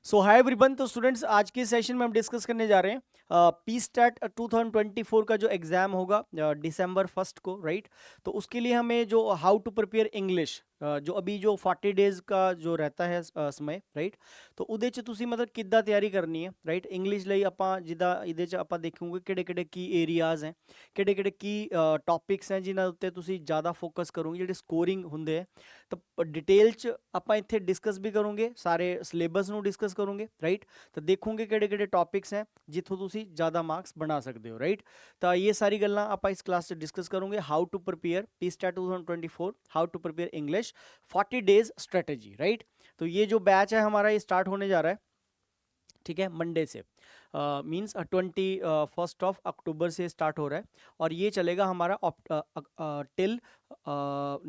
सो hi everyone. तो students, आज के सेशन में हम डिस्कस करने जा रहे हैं पी स्टैट 2024 का जो एग्ज़ाम होगा दिसंबर 1 को, राइट। तो उसके लिए हमें जो हाउ टू प्रिपेयर इंग्लिश जो अभी जो 40 डेज़ का जो रहता है समय, राइट। तो ਉਹਦੇ 'ਚ ਤੁਸੀਂ ਮਤਲਬ ਕਿੱਦਾਂ ਤਿਆਰੀ ਕਰਨੀ ਹੈ, ਰਾਈਟ। ਇੰਗਲਿਸ਼ ਲਈ ਆਪਾਂ ਜਿੱਦਾਂ ਇਹਦੇ 'ਚ ਆਪਾਂ ਦੇਖੂਗੇ ਕਿਹੜੇ ਕਿਹੜੇ ਕੀ ਏਰੀਆਜ਼ ਹੈ, ਕਿਹੜੇ ਕਿਹੜੇ ਕੀ ਟੌਪਿਕਸ ਹੈ ਜਿਨ੍ਹਾਂ ਉੱਤੇ ਤੁਸੀਂ ਜ਼ਿਆਦਾ ਫੋਕਸ ਕਰੋਗੇ, ਜਿਹੜੇ ਸਕੋਰਿੰਗ ਹੁੰਦੇ ਹੈ। ਤਾਂ ਡਿਟੇਲ 'ਚ ਆਪਾਂ ਇੱਥੇ ਡਿਸਕਸ ਵੀ ਕਰੋਗੇ, ਸਾਰੇ ਸਿਲੇਬਸ ਨੂੰ ਡਿਸਕਸ ਕਰੋਗੇ, ਰਾਈਟ। ਤਾਂ ਦੇਖੋਗੇ ਕਿਹੜੇ ਕਿਹੜੇ ਟੌਪਿਕਸ ਹੈ ਜਿੱਥੋਂ ਤੁਸੀਂ ਜ਼ਿਆਦਾ ਮਾਰਕਸ ਬਣਾ ਸਕਦੇ ਹੋ, ਰਾਈਟ। ਤਾਂ ਇਹ ਸਾਰੀ ਗੱਲਾਂ ਆਪਾਂ ਇਸ ਕਲਾਸ 'ਚ ਡਿਸਕਸ ਕਰੋਗੇ। How to prepare PSTET 2024, how to prepare English 40 days strategy, right. तो ये जो बैच है हमारा ये स्टार्ट होने जा रहा है, ठीक है, मंडे से। मीन्स 21 अक्टूबर से स्टार्ट हो रहा है और ये चलेगा हमारा टिल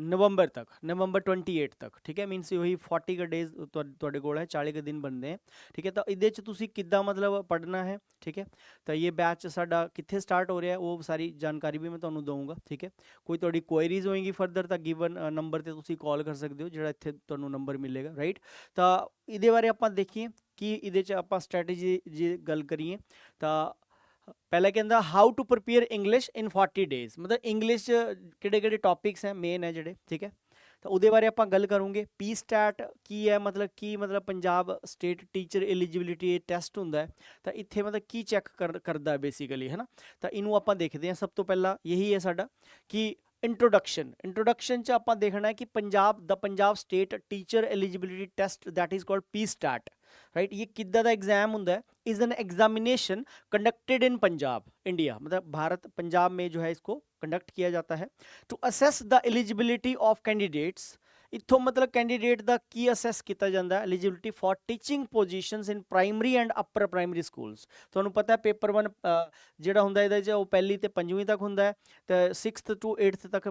नवंबर तक, नवंबर 28 तक, ठीक है। मीन्स यही 40 का डेज ਤੁਹਾਡੇ ਕੋਲ है, 40 के दिन बनते हैं, ठीक है। तो ਇਹਦੇ 'ਚ ਤੁਸੀਂ ਕਿੱਦਾਂ ਮਤਲਬ ਪੜ੍ਹਨਾ ਹੈ, ਠੀਕ ਹੈ। ਤਾਂ ਇਹ ਬੈਚ ਸਾਡਾ ਕਿੱਥੇ ਸਟਾਰਟ ਹੋ ਰਿਹਾ ਉਹ ਸਾਰੀ ਜਾਣਕਾਰੀ ਵੀ ਮੈਂ ਤੁਹਾਨੂੰ ਦਊਂਗਾ, ਠੀਕ ਹੈ। ਕੋਈ ਤੁਹਾਡੀ ਕੁਐਰੀਜ਼ ਹੋਏਗੀ ਫਰਦਰ ਤਾਂ ਗਿਵਨ ਨੰਬਰ ਤੇ ਤੁਸੀਂ ਕਾਲ ਕਰ ਸਕਦੇ ਹੋ, ਜਿਹੜਾ ਇੱਥੇ ਤੁਹਾਨੂੰ ਨੰਬਰ ਮਿਲੇਗਾ, ਰਾਈਟ। ਤਾਂ ਇਹਦੇ ਬਾਰੇ ਆਪਾਂ ਦੇਖੀਏ ਕਿ ਇਹਦੇ 'ਚ ਆਪਾਂ ਸਟ੍ਰੈਟਜੀ ਜੇ ਗੱਲ ਕਰੀਏ ਤਾਂ ਪਹਿਲਾਂ ਕਹਿੰਦਾ how to prepare English in 40 days, ਮਤਲਬ ਇੰਗਲਿਸ਼ 'ਚ ਕਿਹੜੇ ਕਿਹੜੇ ਟੌਪਿਕਸ ਹੈ ਮੇਨ ਹੈ ਜਿਹੜੇ, ਠੀਕ ਹੈ। ਤਾਂ ਉਹਦੇ ਬਾਰੇ ਆਪਾਂ ਗੱਲ ਕਰੂੰਗੇ। ਪੀ ਸਟੈਟ ਕੀ ਹੈ, ਮਤਲਬ Punjab state teacher eligibility test ਹੁੰਦਾ ਹੈ। ਤਾਂ ਇੱਥੇ ਮਤਲਬ ਕੀ ਚੈੱਕ ਕਰਦਾ ਬੇਸਿਕਲੀ, ਹੈ ਨਾ। ਤਾਂ ਇਹਨੂੰ ਆਪਾਂ ਦੇਖਦੇ ਹਾਂ। ਸਭ ਤੋਂ ਪਹਿਲਾਂ ਇਹੀ ਹੈ ਸਾਡਾ ਕਿ इंट्रोडक्शन च आप देखना है कि Punjab state teacher eligibility test that is called P STET, right. ये किद्दां दा एग्जाम हुंदा है, is an examination conducted in Punjab India, मतलब भारत पंजाब में जो है इसको कंडक्ट किया जाता है to assess the eligibility of candidates. इत्थों मतलब कैंडिडेट का की असैस किया जाता है, eligibility for teaching positions in primary and upper primary schools. तुहानूं पता है पेपर 1 ਜਿਹੜਾ ਹੁੰਦਾ ਇਹਦੇ 'ਚ ਉਹ ਪਹਿਲੀ ਤੇ 5ਵੀਂ ਤੱਕ ਹੁੰਦਾ ਹੈ ਤੇ 6th to 8th ਤੱਕ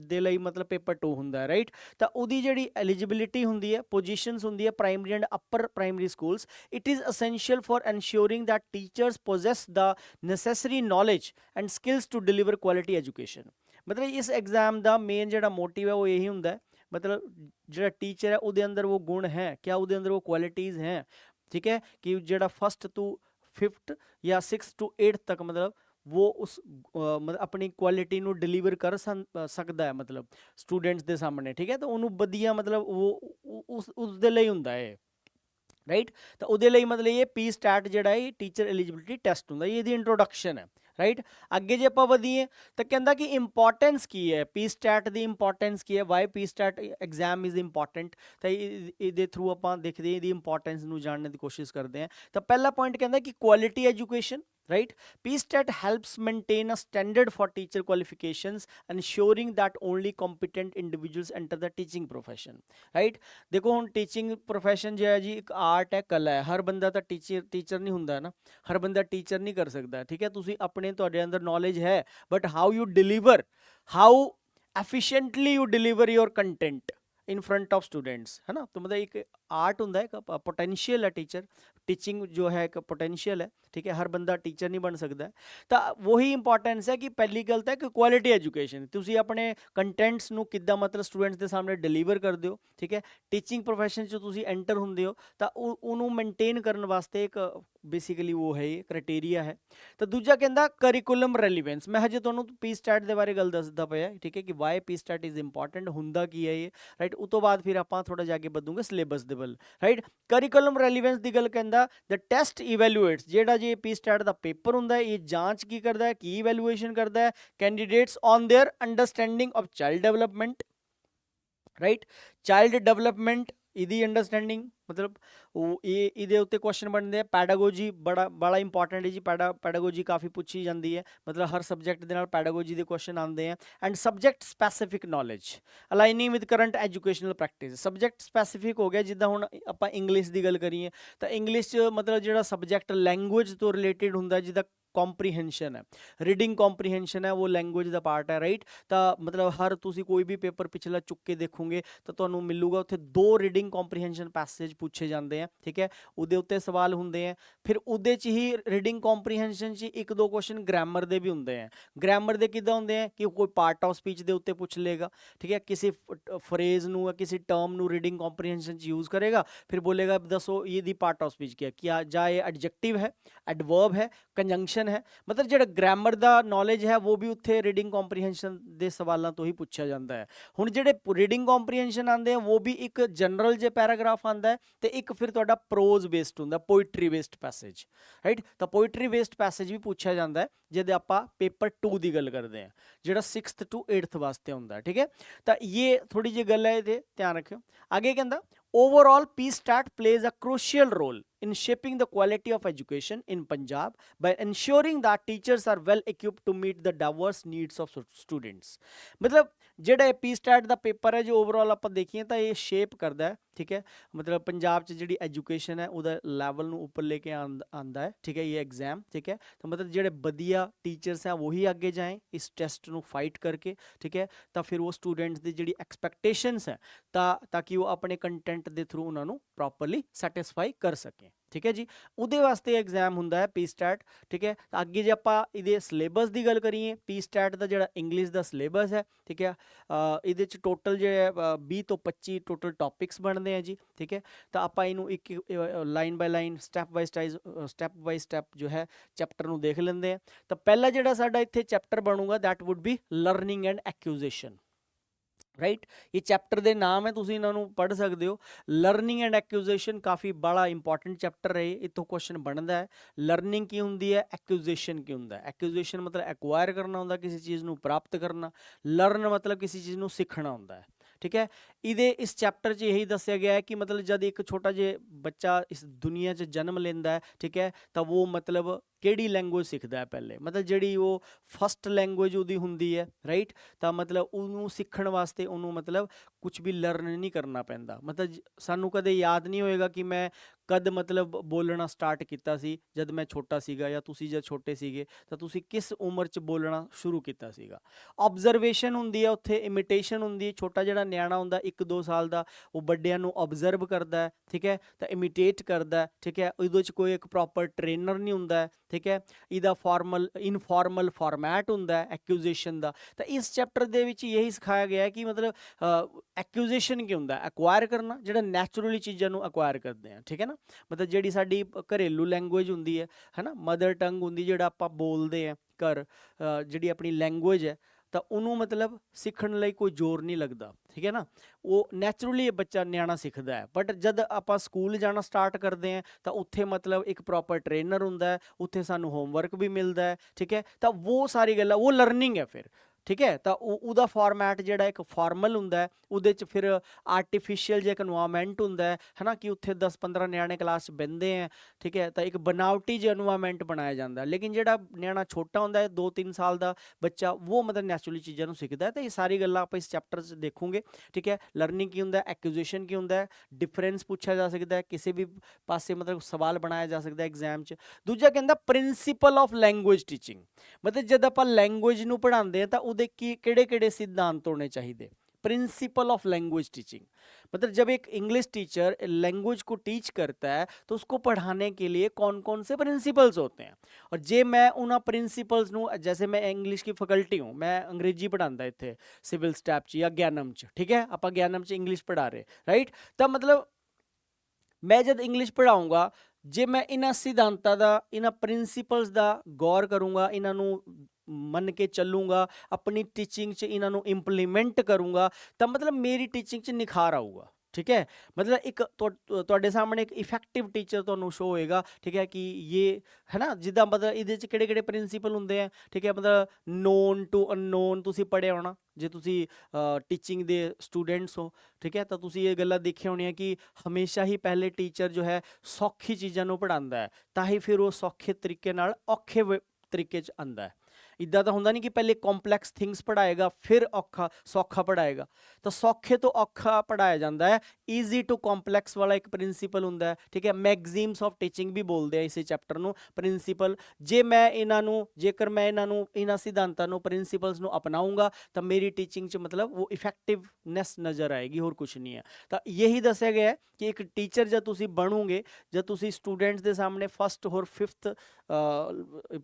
ਦੇ ਲਈ ਮਤਲਬ ਪੇਪਰ 2 ਹੁੰਦਾ ਹੈ, ਰਾਈਟ। ਤਾਂ ਉਹਦੀ ਜਿਹੜੀ ਐਲੀਜੀਬਿਲਿਟੀ ਹੁੰਦੀ ਹੈ, ਪੋਜੀਸ਼ਨਸ ਹੁੰਦੀ ਹੈ primary and upper primary schools, it is essential for ensuring that teachers possess the necessary knowledge and skills to deliver quality education। ਮਤਲਬ ਇਸ ਐਗਜ਼ਾਮ ਦਾ ਮੇਨ ਜਿਹੜਾ ਮੋਟਿਵ ਹੈ ਉਹ ਇਹੀ ਹੁੰਦਾ ਹੈ, मतलब ਜਿਹੜਾ टीचर है ਉਹਦੇ अंदर वो गुण है क्या, ਉਹਦੇ अंदर वो क्वालिटीज़ हैं, ठीक है। कि ਜਿਹੜਾ 1st to 5th या 6th to 8th तक मतलब वो उस मतलब अपनी क्वालिटी ਨੂੰ डिलीवर कर ਸਕਦਾ ਹੈ मतलब स्टूडेंट्स ਦੇ ਸਾਹਮਣੇ, ठीक है। तो ਉਹਨੂੰ ਵਧੀਆ मतलब वो ਉਸ ਦੇ ਲਈ ਹੁੰਦਾ ਹੈ, राइट। तो ਉਹਦੇ ਲਈ मतलब ये पी स्टैट ਜਿਹੜਾ ਹੈ टीचर एलिजिबिलिटी टेस्ट ਹੁੰਦਾ, ਇਹਦੀ इंट्रोडक्शन है, राइट। अगे जे ਆਪਾਂ ਵਧੀਏ ਤਾਂ ਕਹਿੰਦਾ कि इंपॉर्टेंस की है पी स्टैट ਦੀ इंपॉर्टेंस की है, why P STET exam is important. ਤਾਂ ਇਹਦੇ ਥਰੂ ਆਪਾਂ ਦੇਖਦੇ ਹਾਂ ਇਹਦੀ इंपॉर्टेंस ਨੂੰ ਜਾਣਨ ਦੀ ਕੋਸ਼ਿਸ਼ ਕਰਦੇ ਹਾਂ। ਤਾਂ ਪਹਿਲਾ ਪੁਆਇੰਟ ਕਹਿੰਦਾ कि quality education, right। PSTET helps maintain a standard for teacher qualifications, ensuring that only competent individuals enter the teaching profession, right। देखो हुण टीचिंग प्रोफैशन जो है जी एक आर्ट है, कला है। हर बंदा तो टीचर नहीं हुंदा ना, हर बंदा टीचर नहीं कर सकता, ठीक है। तुसीं अपने तुहाडे अंदर नॉलेज है but how you deliver, how efficiently you deliver your content in front of students, है ना। तो मतलब एक आर्ट होंदा है, एक पोटेंशियल है टीचर, टीचिंग जो है एक पोटेंशियल है, ठीक है। हर बंदा टीचर नहीं बन सकता है। तो वही इंपॉर्टेंस है कि पहली गल है कि क्वालिटी एजुकेशन तुसी अपने कंटेंट्स नू किद्दां मतलब स्टूडेंट्स के सामने डिलीवर करते हो, ठीक है। टीचिंग प्रोफैशन च तुसी एंटर होंदे हो तो उन्होंने मेनटेन करने वास्ते एक बेसिकली वो है क्राइटेरिया है। तो दूजा कहता करिकुलम रेलीवेंस। मैं हजे तुहानूं पी स्टैट के बारे गल दसदा पिया, ठीक है, कि why P STET is important, हुंदा की है ये, राइट। उस तो बाद फिर आपां थोड़ा जाके बदूंगे सिलेबस दे वल, राइट। करिकुलम रेलीवेंस की गल कहता द टेस्ट इवैल्यूएट्स, जेड़ा जे पी स्टैट का पेपर हुंदा है ये जांच की करता है, की इवैल्यूएशन करता है candidates on their understanding of child development, right. Child development इहदी अंडरस्टैंडिंग मतलब ये इहदे उत्ते क्वेश्चन बनते हैं। पैडागोजी बड़ा इंपॉर्टेंट है जी, पैडागोजी काफ़ी पूछी जाती है, मतलब हर सबजैक्ट के नाल पैडागोजी के क्वेश्चन आते हैं। And subject specific knowledge aligning with current educational practice. Subject specific हो गया, जिद्दां हुण आपां इंग्लिश की गल करिए तो इंग्लिश मतलब जिहड़ा सबजैक्ट लैंगुएज तो रिलेटिड हुंदा, जिद्दां कॉम्प्रीहेंशन है, रीडिंग कॉम्प्रीहेंशन है, वो लैंगुएज का पार्ट है, राइट। तो मतलब हर तुसी कोई भी पेपर पिछला चुक के देखोगे तो तुहानूं मिलूगा उत्थे 2 रीडिंग कॉम्प्रीहेंशन पैसेज ਪੁੱਛੇ ਜਾਂਦੇ ਆ, ਠੀਕ ਹੈ, ਉਹਦੇ ਉੱਤੇ ਸਵਾਲ ਹੁੰਦੇ ਆ। ਫਿਰ ਉਹਦੇ 'ਚ ਹੀ ਰੀਡਿੰਗ ਕੰਪਰੀਹੈਂਸ਼ਨ 'ਚ ਇੱਕ ਦੋ ਕੁਐਸਚਨ ਗ੍ਰਾਮਰ ਦੇ ਵੀ ਹੁੰਦੇ ਆ। ਗ੍ਰਾਮਰ ਦੇ ਕਿੱਦਾਂ ਹੁੰਦੇ ਆ ਕਿ ਕੋਈ ਪਾਰਟ ਆਫ ਸਪੀਚ ਦੇ ਉੱਤੇ ਪੁੱਛ ਲੇਗਾ, ਠੀਕ ਹੈ, ਕਿਸੇ ਫਰੇਜ਼ ਨੂੰ ਜਾਂ ਕਿਸੇ ਟਰਮ ਨੂੰ ਰੀਡਿੰਗ ਕੰਪਰੀਹੈਂਸ਼ਨ 'ਚ ਯੂਜ਼ ਕਰੇਗਾ, ਫਿਰ ਬੋਲੇਗਾ ਦੱਸੋ ਇਹਦੀ ਪਾर्ट ऑफ स्पीच क्या ਜਾਂ ਇਹ ਐਡਜੈਕਟਿਵ ਹੈ, ਐਡਵਰਬ ਹੈ, ਕੰਜੰਕਸ਼ਨ ਹੈ। ਮਤਲਬ ਜਿਹੜਾ ਗ੍ਰਾਮਰ ਦਾ ਨੌਲੇਜ ਹੈ ਉਹ ਵੀ ਉੱਥੇ ਰੀਡਿੰਗ ਕੰਪਰੀਹੈਂਸ਼ਨ ਦੇ ਸਵਾਲਾਂ ਤੋਂ ਹੀ ਪੁੱਛਿਆ ਜਾਂਦਾ ਹੈ। ਹੁਣ ਜਿਹੜੇ ਰੀਡਿੰਗ ਕੰਪਰੀਹੈਂਸ਼ਨ ਆਉਂਦੇ ਆ ਉਹ ਵੀ ਇੱਕ ਜਨਰਲ ਜੇ ਪੈਰਾਗ੍ਰਾਫ ਆਉਂਦਾ ਹੈ ਤੇ ਇੱਕ ਫਿਰ ਤੁਹਾਡਾ ਪ੍ਰੋਜ਼ ਬੇਸਡ ਹੁੰਦਾ, ਪੋਇਟਰੀ ਬੇਸਡ ਪੈਸੇਜ, ਰਾਈਟ। ਤਾਂ ਪੋਇਟਰੀ ਬੇਸਡ ਪੈਸੇਜ ਵੀ ਪੁੱਛਿਆ ਜਾਂਦਾ ਹੈ ਜਿਹਦੇ ਆਪਾਂ ਪੇਪਰ 2 ਦੀ ਗੱਲ ਕਰਦੇ ਹਾਂ, ਜਿਹੜਾ 6th to 8th ਵਾਸਤੇ ਹੁੰਦਾ, ਠੀਕ ਹੈ। ਤਾਂ ਇਹ ਥੋੜੀ ਜਿਹੀ ਗੱਲ ਹੈ, ਇਹਦੇ ਧਿਆਨ ਰੱਖਿਓ। ਅੱਗੇ ਕਹਿੰਦਾ overall PSTAT plays a crucial role in shaping the quality of education in Punjab by ensuring that teachers are well equipped to meet the diverse needs of students। मतलब ਜਿਹੜਾ ਇਹ PSTAT ਦਾ ਪੇਪਰ ਹੈ ਜੋ ਓਵਰਆਲ ਆਪਾਂ ਦੇਖੀਏ ਤਾਂ ਇਹ shape ਕਰਦਾ ਹੈ, ਠੀਕ ਹੈ। ਮਤਲਬ ਪੰਜਾਬ 'ਚ ਜਿਹੜੀ ਐਜੂਕੇਸ਼ਨ ਹੈ ਉਹਦਾ ਲੈਵਲ ਨੂੰ ਉੱਪਰ ਲੈ ਕੇ ਆਉਂਦਾ ਹੈ, ਠੀਕ ਹੈ, ਇਹ ਐਗਜ਼ਾਮ, ਠੀਕ ਹੈ। ਤਾਂ ਮਤਲਬ ਜਿਹੜੇ ਵਧੀਆ ਟੀਚਰਸ ਹੈ वही आगे जाएं इस टेस्ट ਨੂੰ फाइट करके, ठीक है। ਤਾਂ ਫਿਰ ਉਹ ਸਟੂਡੈਂਟਸ ਦੀ ਜਿਹੜੀ ਐਕਸਪੈਕਟੇਸ਼ਨਸ ਹੈ ਤਾਂ ਕਿ ਉਹ ਆਪਣੇ ਕੰਟੈਂਟ ਦੇ ਥਰੂ ਉਹਨਾਂ ਨੂੰ ਪ੍ਰੋਪਰਲੀ ਸੈਟੀਸਫਾਈ ਕਰ ਸਕੇ, ਠੀਕ ਹੈ ਜੀ। ਉਹਦੇ ਵਾਸਤੇ ਐਗਜ਼ਾਮ ਹੁੰਦਾ ਹੈ PSTAT, ਠੀਕ ਹੈ। ਤਾਂ ਅੱਗੇ ਜੇ ਆਪਾਂ ਇਹਦੇ ਸਿਲੇਬਸ ਦੀ ਗੱਲ ਕਰੀਏ, PSTAT ਦਾ ਜਿਹੜਾ ਇੰਗਲਿਸ਼ ਦਾ ਸਿਲੇਬਸ ਹੈ, ਠੀਕ ਹੈ, ਇਹਦੇ 'ਚ ਟੋਟਲ ਜਿਹੜਾ 20 ਤੋਂ 25 ਟੋਟਲ ਟੌਪਿਕਸ ਬਣਦੇ ਆ ਜੀ, ਠੀਕ ਹੈ। ਤਾਂ ਆਪਾਂ ਇਹਨੂੰ ਇੱਕ line by line step by step ਜੋ ਹੈ ਚੈਪਟਰ ਨੂੰ ਦੇਖ ਲੈਂਦੇ ਆ। ਤਾਂ ਪਹਿਲਾ ਜਿਹੜਾ ਸਾਡਾ ਇੱਥੇ ਚੈਪਟਰ ਬਣੂਗਾ that would be learning and acquisition, right. ਇਹ ਚੈਪਟਰ ਦੇ ਨਾਮ ਹੈ, ਤੁਸੀਂ ਇਹਨਾਂ ਨੂੰ ਪੜ੍ਹ ਸਕਦੇ ਹੋ। ਲਰਨਿੰਗ ਐਂਡ ਐਕਿਊਜ਼ੇਸ਼ਨ ਕਾਫੀ ਬੜਾ ਇੰਪੋਰਟੈਂਟ ਚੈਪਟਰ ਹੈ, ਇੱਥੋਂ ਕੁਐਸਚਨ ਬਣਦਾ ਹੈ। ਲਰਨਿੰਗ ਕੀ ਹੁੰਦੀ ਹੈ, ਐਕਿਊਜ਼ੇਸ਼ਨ ਕੀ ਹੁੰਦਾ ਹੈ। ਐਕਿਊਜ਼ੇਸ਼ਨ ਮਤਲਬ ਐਕਵਾਇਰ ਕਰਨਾ ਹੁੰਦਾ, ਕਿਸੇ ਚੀਜ਼ ਨੂੰ ਪ੍ਰਾਪਤ ਕਰਨਾ। ਲਰਨ ਮਤਲਬ ਕਿਸੇ ਚੀਜ਼ ਨੂੰ ਸਿੱਖਣਾ ਹੁੰਦਾ ਹੈ, ਠੀਕ ਹੈ। ਇਹਦੇ ਇਸ ਚੈਪਟਰ 'ਚ ਇਹੀ ਦੱਸਿਆ ਗਿਆ ਹੈ ਕਿ ਮਤਲਬ ਜਦ ਇੱਕ ਛੋਟਾ ਜਿਹਾ ਬੱਚਾ ਇਸ ਦੁਨੀਆ 'ਚ ਜਨਮ ਲੈਂਦਾ ਹੈ, ਠੀਕ ਹੈ, ਤਾਂ ਉਹ ਮਤਲਬ ਕਿਹੜੀ ਲੈਂਗੁਏਜ ਸਿੱਖਦਾ ਹੈ ਪਹਿਲੇ, ਮਤਲਬ ਜਿਹੜੀ ਉਹ ਫਸਟ ਲੈਂਗੁਏਜ ਉਹਦੀ ਹੁੰਦੀ ਹੈ, ਰਾਈਟ। ਤਾਂ ਮਤਲਬ ਉਹਨੂੰ ਸਿੱਖਣ ਵਾਸਤੇ ਉਹਨੂੰ ਮਤਲਬ ਕੁਝ ਵੀ ਲਰਨ ਨਹੀਂ ਕਰਨਾ ਪੈਂਦਾ। ਮਤਲਬ ਸਾਨੂੰ ਕਦੇ ਯਾਦ ਨਹੀਂ ਹੋਏਗਾ ਕਿ ਮੈਂ ਕਦ ਮਤਲਬ ਬੋਲਣਾ ਸਟਾਰਟ ਕੀਤਾ ਸੀ, ਜਦ ਮੈਂ ਛੋਟਾ ਸੀਗਾ ਜਾਂ ਤੁਸੀਂ ਜਦ ਛੋਟੇ ਸੀਗੇ ਤਾਂ ਤੁਸੀਂ ਕਿਸ ਉਮਰ 'ਚ ਬੋਲਣਾ ਸ਼ੁਰੂ ਕੀਤਾ ਸੀਗਾ। ਆਬਜ਼ਰਵੇਸ਼ਨ ਹੁੰਦੀ ਹੈ ਉੱਥੇ, ਇਮੀਟੇਸ਼ਨ ਹੁੰਦੀ ਹੈ। ਛੋਟਾ ਜਿਹੜਾ ਨਿਆਣਾ ਹੁੰਦਾ 1-2 ਸਾਲ ਦਾ, ਉਹ ਵੱਡਿਆਂ ਨੂੰ ਆਬਜ਼ਰਵ ਕਰਦਾ ਹੈ, ਠੀਕ ਹੈ, ਤਾਂ ਇਮੀਟੇਟ ਕਰਦਾ, ਠੀਕ ਹੈ। ਉਹਦੇ 'ਚ ਕੋਈ ਇੱਕ ਪ੍ਰੋਪਰ ਟ੍ਰੇਨਰ ਨਹੀਂ ਹੁੰਦਾ, ਠੀਕ ਹੈ। ਇਹਦਾ ਇਨਫੋਰਮਲ ਫਾਰਮੈਟ ਹੁੰਦਾ ਐਕਿਊਜ਼ੇਸ਼ਨ ਦਾ। ਤਾਂ ਇਸ ਚੈਪਟਰ ਦੇ ਵਿੱਚ ਇਹੀ ਸਿਖਾਇਆ ਗਿਆ ਹੈ ਕਿ ਮਤਲਬ ਐਕਿਊਜ਼ੇਸ਼ਨ ਕੀ ਹੁੰਦਾ, ਐਕਵਾਇਰ ਕਰਨਾ, ਜਿਹੜਾ ਨੈਚੁਰਲੀ ਚੀਜ਼ਾਂ ਨੂੰ ਐਕਵਾਇਰ ਕਰਦੇ ਆ, ਠੀਕ ਹੈ ਨਾ। ਮਤਲਬ ਜਿਹੜੀ ਸਾਡੀ ਘਰੇਲੂ ਲੈਂਗੁਏਜ ਹੁੰਦੀ ਹੈ ਨਾ, ਮਦਰ ਟੰਗ ਹੁੰਦੀ ਜਿਹੜਾ ਆਪਾਂ ਬੋਲਦੇ ਆ ਘਰ, ਜਿਹੜੀ ਆਪਣੀ ਲੈਂਗੁਏਜ ਹੈ, ਤਾਂ ਉਹਨੂੰ ਮਤਲਬ ਸਿੱਖਣ ਲਈ ਕੋਈ ਜ਼ੋਰ ਨਹੀਂ ਲੱਗਦਾ, ਠੀਕ ਹੈ ਨਾ। ਉਹ ਨੈਚੁਰਲੀ ਬੱਚਾ ਨਿਆਣਾ ਸਿੱਖਦਾ ਹੈ। ਬਟ ਜਦ ਆਪਾਂ ਸਕੂਲ ਜਾਣਾ ਸਟਾਰਟ ਕਰਦੇ ਹਾਂ ਤਾਂ ਉੱਥੇ ਮਤਲਬ ਇੱਕ ਪ੍ਰੋਪਰ ਟ੍ਰੇਨਰ ਹੁੰਦਾ ਹੈ, ਉੱਥੇ ਸਾਨੂੰ ਹੋਮਵਰਕ ਵੀ ਮਿਲਦਾ ਹੈ, ਠੀਕ ਹੈ। ਤਾਂ ਉਹ ਸਾਰੀ ਗੱਲਾਂ ਉਹ ਲਰਨਿੰਗ ਹੈ ਫਿਰ, ਠੀਕ ਹੈ। ਤਾਂ ਉਹਦਾ ਫਾਰਮੈਟ ਜਿਹੜਾ ਇੱਕ ਫਾਰਮਲ ਹੁੰਦਾ ਹੈ, ਉਹਦੇ 'ਚ ਫਿਰ ਆਰਟੀਫਿਸ਼ੀਅਲ ਜਿਹਾ ਇੱਕ ਇਨਵਾਇਰਮੈਂਟ ਹੁੰਦਾ ਹੈ ਨਾ, ਕਿ ਉੱਥੇ 10-15 ਨਿਆਣੇ ਕਲਾਸ 'ਚ ਬਹਿੰਦੇ ਹੈ, ਠੀਕ ਹੈ। ਤਾਂ ਇੱਕ ਬਨਾਵਟੀ ਜਿਹਾ ਇਨਵਾਇਰਮੈਂਟ ਬਣਾਇਆ ਜਾਂਦਾ। ਲੇਕਿਨ ਜਿਹੜਾ ਨਿਆਣਾ ਛੋਟਾ ਹੁੰਦਾ ਹੈ 2-3 ਸਾਲ ਦਾ ਬੱਚਾ, ਉਹ ਮਤਲਬ ਨੈਚੁਰਲੀ ਚੀਜ਼ਾਂ ਨੂੰ ਸਿੱਖਦਾ ਹੈ। ਤਾਂ ਇਹ ਸਾਰੀ ਗੱਲਾਂ ਆਪਾਂ ਇਸ ਚੈਪਟਰ 'ਚ ਦੇਖੂਗੇ, ਠੀਕ ਹੈ। ਲਰਨਿੰਗ ਕੀ ਹੁੰਦਾ, ਐਕਿਊਜ਼ੇਸ਼ਨ ਕੀ ਹੁੰਦਾ, ਡਿਫਰੈਂਸ ਪੁੱਛਿਆ ਜਾ ਸਕਦਾ ਹੈ ਕਿਸੇ ਵੀ ਪਾਸੇ, ਮਤਲਬ ਸਵਾਲ ਬਣਾਇਆ ਜਾ ਸਕਦਾ ਐਗਜ਼ਾਮ 'ਚ। ਦੂਜਾ ਕਹਿੰਦਾ ਪ੍ਰਿੰਸੀਪਲ ਆਫ ਲੈਂਗੁਏਜ ਟੀਚਿੰਗ, ਮਤਲਬ ਜਦ ਆਪਾਂ ਲੈਂਗੁਏਜ ਨੂੰ ਪੜ੍ਹਾਉਂਦੇ ਹਾਂ ਤਾਂ ਉਹਦੇ ਕਿਹੜੇ सिद्धांत होने चाहिए। प्रिंसिपल ऑफ लैंग्वेज टीचिंग मतलब जब एक इंग्लिश टीचर लैंग्वेज को टीच करता है तो उसको पढ़ाने के लिए कौन कौन से प्रिंसिपल्स होते हैं। और जे मैं उन्होंने प्रिंसिपल्स नू, जैसे मैं इंग्लिश की फैकल्टी हूँ, मैं अंग्रेजी पढ़ाता इतने सिविल स्टैफ च या ज्ञानम च, ठीक है, आप ज्ञानम च इंग्लिश पढ़ा रहे, राइट। तो मतलब मैं जब इंग्लिश पढ़ाऊँगा, जे मैं इन्हां सिद्धांतां दा, इन्हां प्रिंसिपल्स दा गौर करूँगा, इन्हां नू मन के चलूँगा, अपनी टीचिंग च इन्हां नू इंप्लीमेंट करूँगा, तो मतलब मेरी टीचिंग च निखार आऊगा, ठीक है। मतलब एक तुहाडे सामने एक इफेक्टिव टीचर तुहानू शो होएगा, ठीक है, कि ये है ना, जिद्दां मतलब इहदे च किहड़े-किहड़े प्रिंसिपल हुंदे हैं, ठीक है। मतलब नोन टू अननोन तुसीं पढ़िया होना जे तुसीं टीचिंग दे स्टूडेंट्स हो, ठीक है। तो तुसीं ये गल्लां देखिया होणियां कि हमेशा ही पहले टीचर जो है सौखी चीज़ां नू पढ़ांदा है, तां ही फिर वो सौखे तरीके नाल औखे तरीके च आंदा है। ਇੱਦਾਂ ਤਾਂ ਹੁੰਦਾ ਨਹੀਂ ਕਿ ਪਹਿਲੇ ਕੰਪਲੈਕਸ ਥਿੰਗਸ ਪੜ੍ਹਾਏਗਾ ਫਿਰ ਔਖਾ ਸੌਖਾ ਪੜ੍ਹਾਏਗਾ, ਤਾਂ ਸੌਖੇ ਤੋਂ ਔਖਾ ਪੜ੍ਹਾਇਆ ਜਾਂਦਾ ਹੈ। ਈਜ਼ੀ ਟੂ ਕੰਪਲੈਕਸ ਵਾਲਾ ਇੱਕ ਪ੍ਰਿੰਸੀਪਲ ਹੁੰਦਾ ਹੈ, ਠੀਕ ਹੈ। ਮੈਗਜ਼ੀਮਸ ਆਫ ਟੀਚਿੰਗ ਵੀ ਬੋਲਦੇ ਆ ਇਸੇ ਚੈਪਟਰ ਨੂੰ, ਪ੍ਰਿੰਸੀਪਲ। ਜੇਕਰ ਮੈਂ ਇਹਨਾਂ ਸਿਧਾਂਤਾਂ ਨੂੰ, ਪ੍ਰਿੰਸੀਪਲਸ ਨੂੰ ਅਪਣਾਉਂਗਾ ਤਾਂ ਮੇਰੀ ਟੀਚਿੰਗ 'ਚ ਮਤਲਬ ਉਹ ਇਫੈਕਟਿਵਨੈਸ ਨਜ਼ਰ ਆਏਗੀ, ਹੋਰ ਕੁਛ ਨਹੀਂ ਹੈ। ਤਾਂ ਯਹੀ ਦੱਸਿਆ ਗਿਆ ਹੈ ਕਿ ਇੱਕ ਟੀਚਰ ਜਦ ਤੁਸੀਂ ਬਣੋਗੇ, ਜਦ ਤੁਸੀਂ ਸਟੂਡੈਂਟਸ ਦੇ ਸਾਹਮਣੇ ਫਸਟ ਔਰ ਫਿਫਥ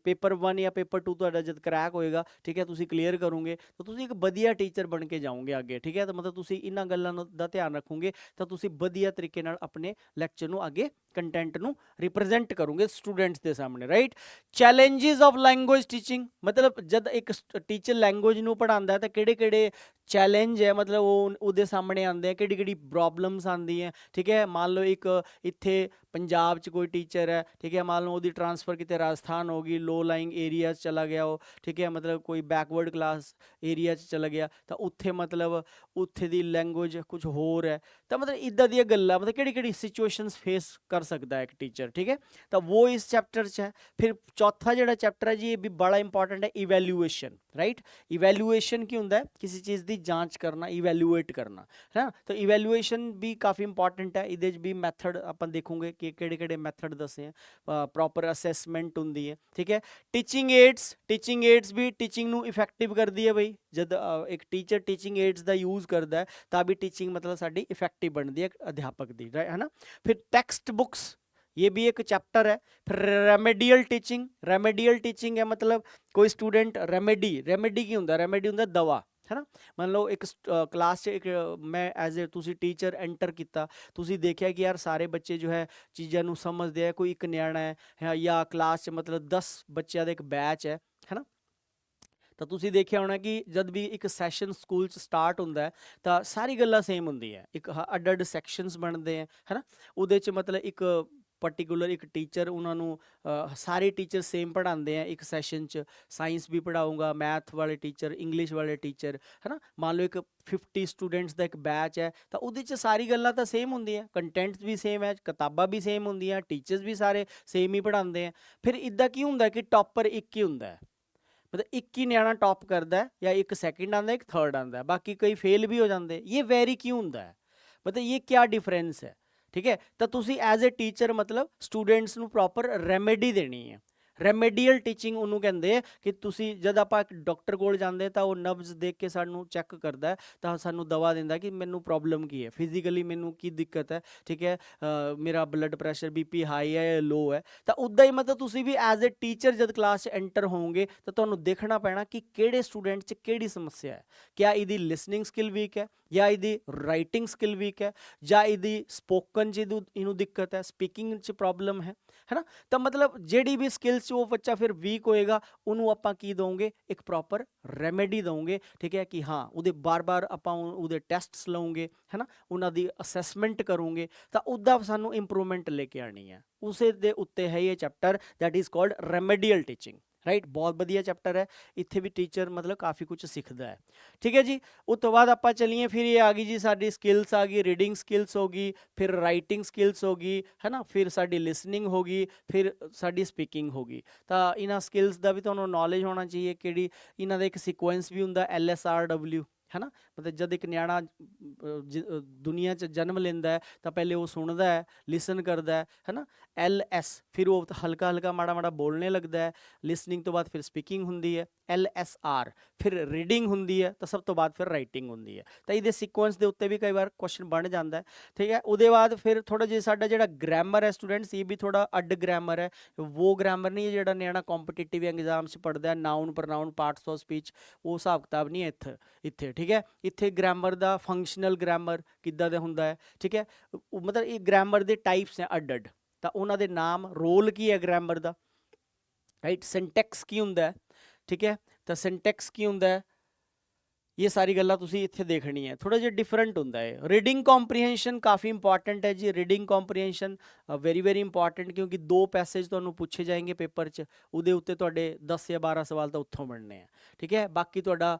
ਪੇਪਰ 1 ਜਾਂ ਪੇਪਰ 2 ਤੁਹਾਡਾ ਜਦ ਕਰੈਕ ਹੋਏਗਾ, ਠੀਕ ਹੈ, ਤੁਸੀਂ ਕਲੀਅਰ ਕਰੋਗੇ ਤਾਂ ਤੁਸੀਂ ਇੱਕ ਵਧੀਆ ਟੀਚਰ ਬਣ ਕੇ ਜਾਓਗੇ ਅੱਗੇ, ਠੀਕ ਹੈ। ਤਾਂ ਮਤਲਬ ਤੁਸੀਂ ਇਹਨਾਂ ਗੱਲਾਂ ਦਾ ਧਿਆਨ ਰੱਖੋਗੇ ਤਾਂ ਤੁਸੀਂ ਵਧੀਆ ਤਰੀਕੇ ਨਾਲ ਆਪਣੇ ਲੈਕਚਰ ਨੂੰ ਅੱਗੇ ਕੰਟੈਂਟ ਨੂੰ ਰਿਪਰੈਜ਼ੈਂਟ ਕਰੋਗੇ ਸਟੂਡੈਂਟਸ ਦੇ ਸਾਹਮਣੇ, right. Challenges of language teaching, ਮਤਲਬ ਜਦ ਇੱਕ ਟੀਚਰ ਲੈਂਗੁਏਜ ਨੂੰ ਪੜ੍ਹਾਉਂਦਾ ਤਾਂ ਕਿਹੜੇ ਕਿਹੜੇ ਚੈਲੰਜ ਹੈ, ਮਤਲਬ ਉਹ ਉਹਦੇ ਸਾਹਮਣੇ ਆਉਂਦੇ ਆ, ਕਿਹੜੀ ਕਿਹੜੀ ਪ੍ਰੋਬਲਮਸ ਆਉਂਦੀਆਂ, ਠੀਕ ਹੈ। ਮੰਨ ਲਓ ਇੱਕ ਇੱਥੇ ਪੰਜਾਬ 'ਚ ਕੋਈ ਟੀਚਰ ਹੈ, ਠੀਕ ਹੈ, ਮੰਨ ਲਓ ਉਹਦੀ ਟ੍ਰਾਂਸਫਰ ਕਿਤੇ ਰਾਜਸਥਾਨ ਹੋ ਗਈ, ਲੋ ਲਾਈਂਗ ਏਰੀਆ 'ਚ ਚਲਾ ਗਿਆ ਉਹ, ਠੀਕ ਹੈ, ਮਤਲਬ ਕੋਈ ਬੈਕਵਰਡ ਕਲਾਸ ਏਰੀਆ 'ਚ ਚਲਾ ਗਿਆ, ਤਾਂ ਉੱਥੇ ਮਤਲਬ ਉੱਥੇ ਦੀ ਲੈਂਗੁਏਜ ਕੁਝ ਹੋਰ ਹੈ। ਤਾਂ ਮਤਲਬ ਇੱਦਾਂ ਦੀਆਂ ਗੱਲਾਂ, ਮਤਲਬ ਕਿਹੜੀ ਕਿਹੜੀ ਸਿਚੁਏਸ਼ਨਸ ਫੇਸ ਕਰ ਸਕਦਾ ਹੈ ਇੱਕ ਟੀਚਰ, ਠੀਕ ਹੈ। ਤਾਂ ਉਹ ਇਸ ਚੈਪਟਰ 'ਚ ਹੈ। ਫਿਰ ਚੌਥਾ ਜਿਹੜਾ ਚੈਪਟਰ ਹੈ ਜੀ, ਇਹ ਵੀ ਬੜਾ ਇੰਪॉर्टेंट ਹੈ, ਇਵੈਲੂਏਸ਼ਨ, ਰਾਈਟ। ਇਵੈਲੂਏਸ਼ਨ ਕੀ ਹੁੰਦਾ ਹੈ? ਕਿਸੇ ਚੀਜ਼ ਦੀ ਜਾਂਚ ਕਰਨਾ, ਇਵੈਲੂਏਟ ਕਰਨਾ, ਹੈ ਨਾ। ਤਾਂ ਇਵੈਲੂਏਸ਼ਨ ਵੀ ਕਾਫੀ ਇੰਪॉर्टेंट ਹੈ। ਇਹਦੇ 'ਚ ਵੀ ਮੈਥਡ ਆਪਾਂ ਦੇਖੋਗੇ ਕਿ ਕਿਹੜੇ ਕਿਹੜੇ ਮੈਥਡ ਦੱਸੇ ਆ, ਪ੍ਰੋਪਰ ਅਸੈਸਮੈਂਟ ਹੁੰਦੀ ਹੈ, ਠੀਕ ਹੈ। ਟੀਚਿੰਗ ਏਡਸ ਵੀ ਟੀਚਿੰਗ ਨੂੰ ਇਫੈਕਟਿਵ ਕਰਦੀ ਹੈ ਬਈ। ਜਦ ਇੱਕ ਟੀਚਰ ਟੀਚਿੰਗ ਏਡਸ ਦਾ ਯੂਜ਼ ਕਰਦਾ ਹੈ ਤਾਂ ਵੀ ਟੀਚਿੰਗ ਮਤਲਬ ਸਾਡੀ ਇਫੈਕਟਿਵ ਬਣਦੀ ਹੈ ਅਧਿਆਪਕ ਦੀ, ਹੈ ਨਾ। ਫਿਰ ਟੈਕਸਟ बुक्स, ये भी एक चैप्टर है। फिर रेमेडियल टीचिंग है, मतलब कोई स्टूडेंट रेमेडी की ਹੁੰਦਾ, रेमेडी ਹੁੰਦਾ दवा, है ना। ਮੰਨ ਲਓ ਇੱਕ ਕਲਾਸ 'ਚ ਇੱਕ ਮੈਂ ਐਜ਼ ਏ ਤੁਸੀਂ ਟੀਚਰ ਐਂਟਰ ਕੀਤਾ, ਤੁਸੀਂ ਦੇਖਿਆ ਕਿ ਯਾਰ ਸਾਰੇ ਬੱਚੇ ਜੋ ਹੈ ਚੀਜ਼ਾਂ ਨੂੰ ਸਮਝਦੇ ਆ, ਕੋਈ ਇੱਕ ਨਿਆਣਾ ਹੈ ਜਾਂ ਕਲਾਸ 'ਚ ਮਤਲਬ 10 ਬੱਚਿਆਂ ਦਾ ਇੱਕ ਬੈਚ ਹੈ ਨਾ। ਤਾਂ ਤੁਸੀਂ ਦੇਖਿਆ ਹੋਣਾ ਕਿ ਜਦ ਵੀ ਇੱਕ ਸੈਸ਼ਨ ਸਕੂਲ 'ਚ ਸਟਾਰਟ ਹੁੰਦਾ ਹੈ ਤਾਂ ਸਾਰੀ ਗੱਲਾਂ ਸੇਮ ਹੁੰਦੀ ਹੈ, ਇੱਕ ਅੱਡ ਸੈਕਸ਼ਨਸ ਬਣਦੇ ਹੈ ਨਾ। ਉਹਦੇ 'ਚ ਮਤਲਬ ਇੱਕ ਪਰਟੀਕੂਲਰ ਇੱਕ ਟੀਚਰ, ਉਹਨਾਂ ਨੂੰ ਸਾਰੇ ਟੀਚਰ ਸੇਮ ਪੜ੍ਹਾਉਂਦੇ ਆ ਇੱਕ ਸੈਸ਼ਨ 'ਚ। ਸਾਇੰਸ ਵੀ ਪੜ੍ਹਾਊਂਗਾ, ਮੈਥ ਵਾਲੇ ਟੀਚਰ, ਇੰਗਲਿਸ਼ ਵਾਲੇ ਟੀਚਰ, ਹੈ ਨਾ। ਮੰਨ ਲਓ ਇੱਕ 50 ਸਟੂਡੈਂਟਸ ਦਾ ਇੱਕ ਬੈਚ ਹੈ ਤਾਂ ਉਹਦੇ 'ਚ ਸਾਰੀ ਗੱਲਾਂ ਤਾਂ ਸੇਮ ਹੁੰਦੀਆਂ, ਕੰਟੈਂਟਸ ਵੀ ਸੇਮ ਹੈ, ਕਿਤਾਬਾਂ ਵੀ ਸੇਮ ਹੁੰਦੀਆਂ, ਟੀਚਰਸ ਵੀ ਸਾਰੇ ਸੇਮ ਹੀ ਪੜ੍ਹਾਉਂਦੇ ਆ। ਫਿਰ ਇੱਦਾਂ ਕੀ ਹੁੰਦਾ ਕਿ ਟੌਪਰ ਇੱਕ ਹੀ ਹੁੰਦਾ ਹੈ, मतलब एक ही ਨਿਆਣਾ टॉप करता है या एक सेकंड आता है, एक थर्ड आता है, बाकी कई फेल भी हो जाते हैं। ये वेरी क्यों होता है, मतलब ये क्या डिफरेंस है, ठीक है। तो तुसी एज ए टीचर मतलब स्टूडेंट्स ਨੂੰ प्रॉपर रेमेडी देनी है। ਰੈਮੇਡੀਅਲ ਟੀਚਿੰਗ ਉਹਨੂੰ ਕਹਿੰਦੇ ਆ ਕਿ ਤੁਸੀਂ ਜਦ ਆਪਾਂ ਇੱਕ ਡਾਕਟਰ ਕੋਲ ਜਾਂਦੇ ਤਾਂ ਉਹ ਨਬਜ਼ ਦੇਖ ਕੇ ਸਾਨੂੰ ਚੈੱਕ ਕਰਦਾ ਤਾਂ ਸਾਨੂੰ ਦਵਾ ਦਿੰਦਾ ਕਿ ਮੈਨੂੰ ਪ੍ਰੋਬਲਮ ਕੀ ਹੈ, ਫਿਜ਼ੀਕਲੀ ਮੈਨੂੰ ਕੀ ਦਿੱਕਤ ਹੈ, ਠੀਕ ਹੈ, ਮੇਰਾ ਬਲੱਡ ਪ੍ਰੈਸ਼ਰ BP ਹਾਈ ਹੈ ਜਾਂ ਲੋ ਹੈ। ਤਾਂ ਉੱਦਾਂ ਹੀ ਮਤਲਬ ਤੁਸੀਂ ਵੀ ਐਜ਼ ਏ ਟੀਚਰ ਜਦ ਕਲਾਸ 'ਚ ਐਂਟਰ ਹੋਵੋਗੇ ਤਾਂ ਤੁਹਾਨੂੰ ਦੇਖਣਾ ਪੈਣਾ ਕਿ ਕਿਹੜੇ ਸਟੂਡੈਂਟ 'ਚ ਕਿਹੜੀ ਸਮੱਸਿਆ ਹੈ। ਕਿਆ ਇਹਦੀ ਲਿਸਨਿੰਗ ਸਕਿੱਲ ਵੀਕ ਹੈ, ਜਾਂ ਇਹਦੀ ਰਾਈਟਿੰਗ ਸਕਿੱਲ ਵੀਕ ਹੈ, ਜਾਂ ਇਹਦੀ ਸਪੋਕਨ 'ਚ ਇਹਨੂੰ ਦਿੱਕਤ ਹੈ, ਸਪੀਕਿੰਗ 'ਚ ਪ੍ਰੋਬਲਮ ਹੈ ਨਾ। ਤਾਂ ਮਤਲਬ ਜਿਹੜੀ ਵੀ ਸਕਿੱਲਸ 'ਚ ਉਹ ਬੱਚਾ ਫਿਰ ਵੀਕ ਹੋਏਗਾ, ਉਹਨੂੰ ਆਪਾਂ ਕੀ ਦਵਾਂਗੇ, ਇੱਕ ਪ੍ਰੋਪਰ ਰੈਮੇਡੀ ਦਵਾਂਗੇ, ਠੀਕ ਹੈ। ਕਿ ਹਾਂ ਉਹਦੇ ਬਾਰ-ਬਾਰ ਆਪਾਂ ਉਹਦੇ ਟੈਸਟਸ ਲਵਾਂਗੇ, ਹੈ ਨਾ, ਉਹਨਾਂ ਦੀ ਅਸੈਸਮੈਂਟ ਕਰੋਗੇ ਤਾਂ ਉਹਦਾ ਸਾਨੂੰ ਇੰਪਰੂਵਮੈਂਟ ਲੈ ਕੇ ਆਉਣੀ ਹੈ। ਉਸੇ ਦੇ ਉੱਤੇ ਹੈ ਇਹ chapter that is called remedial teaching, right. ਬਹੁਤ ਵਧੀਆ ਚੈਪਟਰ ਹੈ, ਇੱਥੇ ਵੀ ਟੀਚਰ ਮਤਲਬ ਕਾਫੀ ਕੁਝ ਸਿੱਖਦਾ ਹੈ, ਠੀਕ ਹੈ ਜੀ। ਉਸ ਤੋਂ ਬਾਅਦ ਆਪਾਂ ਚੱਲੀਏ, ਫਿਰ ਇਹ ਆ ਗਈ ਜੀ ਸਾਡੀ ਸਕਿੱਲਸ ਆ ਗਈ, ਰੀਡਿੰਗ ਸਕਿੱਲਸ ਹੋ ਗਈ, ਫਿਰ ਰਾਈਟਿੰਗ ਸਕਿੱਲਸ ਹੋ ਗਈ, ਹੈ ਨਾ, ਫਿਰ ਸਾਡੀ ਲਿਸਨਿੰਗ ਹੋ ਗਈ, ਫਿਰ ਸਾਡੀ ਸਪੀਕਿੰਗ ਹੋ ਗਈ। ਤਾਂ ਇਹਨਾਂ ਸਕਿੱਲਸ ਦਾ ਵੀ ਤੁਹਾਨੂੰ ਨੌਲੇਜ ਹੋਣਾ ਚਾਹੀਏ, ਕਿਹੜੀ ਇਹਨਾਂ ਦਾ ਇੱਕ ਸੀਕੁਐਂਸ ਵੀ ਹੁੰਦਾ LSRW, ਹੈ ਨਾ। ਮਤਲਬ ਜਦ ਇੱਕ ਨਿਆਣਾ ਦੁਨੀਆ 'ਚ ਜਨਮ ਲੈਂਦਾ ਹੈ ਤਾਂ ਪਹਿਲੇ ਉਹ ਸੁਣਦਾ ਹੈ, ਲਿਸਨ ਕਰਦਾ ਹੈ ਨਾ, LS, ਫਿਰ ਉਹ ਹਲਕਾ ਹਲਕਾ ਮਾੜਾ ਮਾੜਾ ਬੋਲਣੇ ਲੱਗਦਾ ਹੈ। ਲਿਸਨਿੰਗ ਤੋਂ ਬਾਅਦ ਫਿਰ ਸਪੀਕਿੰਗ ਹੁੰਦੀ ਹੈ LSR, ਫਿਰ ਰੀਡਿੰਗ ਹੁੰਦੀ ਹੈ, ਤਾਂ ਸਭ ਤੋਂ ਬਾਅਦ ਫਿਰ ਰਾਈਟਿੰਗ ਹੁੰਦੀ ਹੈ। ਤਾਂ ਇਹਦੇ ਸੀਕੁਐਂਸ ਦੇ ਉੱਤੇ ਵੀ ਕਈ ਵਾਰ ਕੁਐਸਚਨ ਬਣ ਜਾਂਦਾ ਹੈ, ਠੀਕ ਹੈ। ਉਹਦੇ ਬਾਅਦ ਫਿਰ ਥੋੜਾ ਜਿਹਾ ਸਾਡਾ ਜਿਹੜਾ ਗ੍ਰਾਮਰ ਹੈ ਸਟੂਡੈਂਟਸ, ਇਹ ਵੀ ਥੋੜਾ ਅੱਡ ਗ੍ਰਾਮਰ ਹੈ। ਉਹ ਗ੍ਰਾਮਰ ਨਹੀਂ ਜਿਹੜਾ ਨਿਆਣਾ ਕੰਪੀਟੀਟਿਵ ਐਗਜ਼ਾਮ 'ਚ ਪੜ੍ਹਦਾ, ਨਾउन ਪ੍ਰਨਾउन ਪਾਰਟਸ ਆਫ ਸਪੀਚ, ਉਹ ਹਿਸਾਬ ਕਿਤਾਬ ਨਹੀਂ ਹੈ ਇੱਥੇ, ਠੀਕ ਹੈ। ਇੱਥੇ ਗ੍ਰਾਮਰ ਦਾ ਫੰਕਸ਼ਨਲ ਗ੍ਰਾਮਰ ਕਿੱਦਾਂ ਦਾ ਹੁੰਦਾ ਹੈ, ਠੀਕ ਹੈ। ਮਤਲਬ ਇਹ ਗ੍ਰਾਮਰ ਦੇ ਟਾਈਪਸ ਹੈ ਅੱਡ, ਤਾਂ ਉਹਨਾਂ ਦੇ ਨਾਮ, ਰੋਲ ਕੀ ਹੈ ਗ੍ਰਾਮਰ ਦਾ, ਰਾਈਟ। ਸਿੰਟੈਕਸ ਕੀ ਹੁੰਦਾ ਹੈ, ਠੀਕ ਹੈ। ਤਾਂ ਸਿੰਟੈਕਸ ਕੀ ਹੁੰਦਾ ਹੈ, ਇਹ ਸਾਰੀ ਗੱਲਾਂ ਤੁਸੀਂ ਇੱਥੇ ਦੇਖਣੀ ਹੈ। ਥੋੜਾ ਜਿਹਾ ਡਿਫਰੈਂਟ ਹੁੰਦਾ ਹੈ। ਰੀਡਿੰਗ ਕੰਪਰੀਹੈਂਸ਼ਨ ਕਾਫੀ ਇੰਪॉर्टेंट ਹੈ ਜੀ। ਰੀਡਿੰਗ ਕੰਪਰੀਹੈਂਸ਼ਨ ਵੈਰੀ ਇੰਪॉर्टेंट, ਕਿਉਂਕਿ 2 ਪੈਸੇਜ ਤੁਹਾਨੂੰ ਪੁੱਛੇ ਜਾਏंगे ਪੇਪਰ 'ਚ, ਉਹਦੇ ਉੱਤੇ ਤੁਹਾਡੇ 10 ਜਾਂ 12 ਸਵਾਲ ਤਾਂ ਉੱਥੋਂ ਬਣਨੇ ਆ, ਠੀਕ ਹੈ। ਬਾਕੀ ਤੁਹਾਡਾ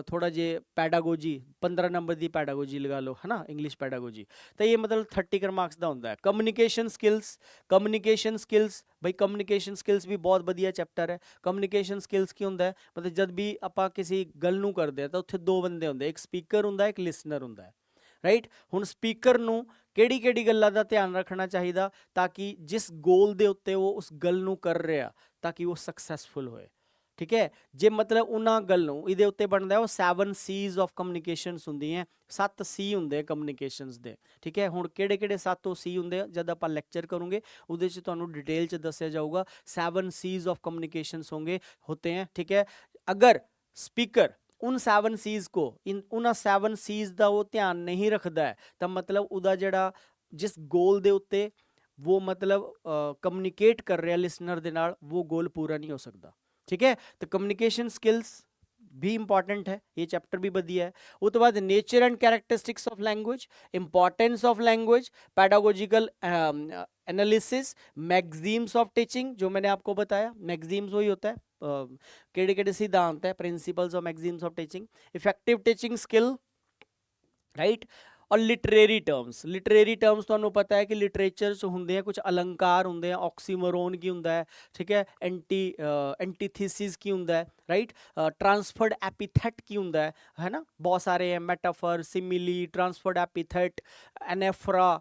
थोड़ा जे पैडागोजी 15 नंबर की पैडागोजी लगा लो है ना, इंग्लिश पैडागोजी, तो ये मतलब 30 मार्क्स का होंगे। कम्युनिकेशन स्किल्स भाई कम्युनिकेशन स्किल्स भी बहुत बढ़िया चैप्टर है। कम्युनिकेशन स्किल्स की होंगे मतलब जब भी आप किसी गल नूं करते हैं तो उत्थे दो बंदे होंगे, एक स्पीकर होंगे एक लिसनर होंगे, राइट। हुण स्पीकर नूं किहड़ी गल्लां दा ध्यान रखना चाहिए ताकि जिस गोल दे उत्ते वो उस गल नूं कर रहा ताकि वो सक्सैसफुल होए, ठीक है। जे मतलब उन्हां गल नूं इहदे उत्ते बनदा है वो 7 C's ऑफ कम्युनिकेशनस हुंदियां, 7 C हुंदे कम्युनिकेशनस दे, ठीक है। हुण किहड़े 7 C हुंदे जद आपां लैक्चर करूंगे उहदे च तुहानूं डिटेल च दस्सिया जाऊगा। 7 C's ऑफ कम्युनिकेशनस होते हैं, ठीक है। अगर स्पीकर उन 7 C's को उन्हां 7 C's का वो ध्यान नहीं रखता है तो मतलब उहदा जिहड़ा जिस गोल दे उत्ते वो मतलब कम्युनिकेट कर रहा लिसनर दे नाल वो गोल पूरा नहीं हो सकता, ठीक है। तो कम्युनिकेशन स्किल्स भी इंपॉर्टेंट है, ये चैप्टर भी बढ़िया है। उसके बाद nature and characteristics of language, importance of language, pedagogical analysis, maxims of teaching, जो मैंने आपको बताया मैगजीम्स वही होता है केड़े सिद्धांत है, principles of maxims of teaching, effective teaching skill, right. और लिटरेरी टर्म्स तुहानूं पता है कि लिटरेचर च हुंदे हैं कुछ अलंकार हुंदे हैं, ऑक्सीमोरोन की हुंदा है, ठीक है, एंटीथीसिस की हुंदा है, राइट। ट्रांसफर्ड एपिथेट की हुंदा है ना, बहुत सारे हैं, metaphor, simile, transferred epithet, anaphora,